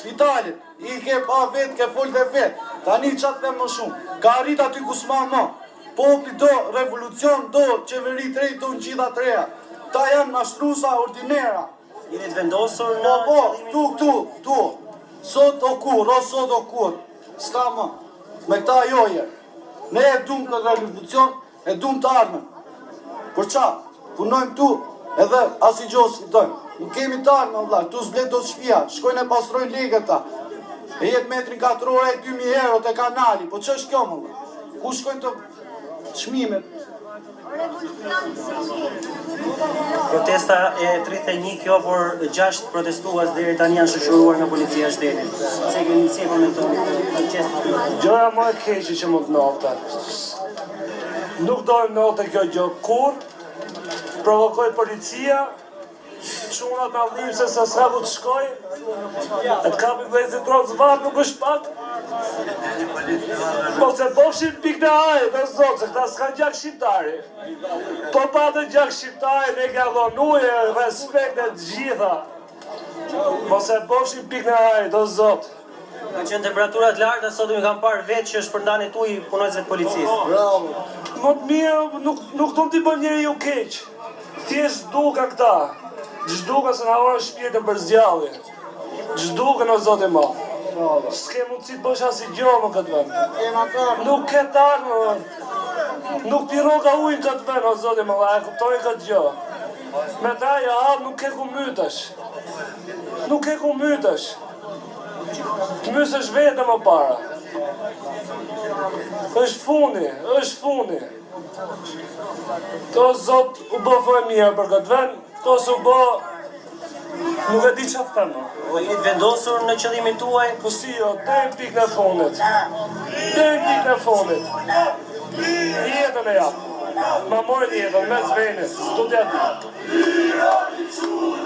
Spitalit, i ke pa vetë, ke folë dhe vetë. Tani qatë them më shumë. Ka arrit aty ku s'ma më. Popli do revolucion, do qeveri të rejtë, do në gjitha të reja. Ta janë mashtrusa ordinera. Jeni të vendosur në tu. Sot o kur. S'ka më. Me këta joje. Ne e dumë këtë revolucion, e dumë të armën. Për qa? Punojmë tu, edhe as i gjosë fitojmë. Nuk kemi të armë, vëlla, tu s'blet do të shpia, shkojnë e pastrojnë legët ta. E jetë metrin 4 ore e 2.000 euro të kanali, po që është kjo, më vëlla? Ku shkojnë të shmimet? Protesta e 31 kjo, por 6 protestuas deri tani janë shoqëruar nga policia e shtetit. Se keni si komentojnë qestë? Gjëja më e keqe që mund note. Nuk dojmë note kjo gjë kur, provokoj policia, Shunat në allim se sa s'ka ku të shkoj, e të kapi vlezit tronë zvarë nuk është pak. Po se bofshin pik në ajë, dhe zotë, se këta s'ka gjak shqiptari. Po pa të gjak shqiptari, ne ka dhonuje, respekt e të gjitha. Po se bofshin pik në ajë, dhe zotë. Ka qenë temperaturat larta, sot mi kam parë vetë që është përndani tuj punojtëve të policisë. Bravo. Më të mirë, nuk të t'i bën njëri ju keq. Thjesht duka këta. Gjduka se nga orë shpirtën për zgjalli. Gjduka në zote ma. S'ke mundësi të bësh as i gjo më këtë vend. Nuk këtë armë më. Nuk piro ka ujnë këtë vend o zote ma, e kuptoj këtë gjo. Me ta ja halë nuk ke ku mytësh. Nuk ke ku mytësh. Të mysësh vete më para. është fundi. To zot u bë foj mirë për këtë vend. To s'u bë, nuk e di që thëmë. O jeni të vendosur në qëllimin tuaj? Po si jo, deri pik në fundit. Jetën e japë. Ma mojnë jetën, mes venit, s'du t'ja di.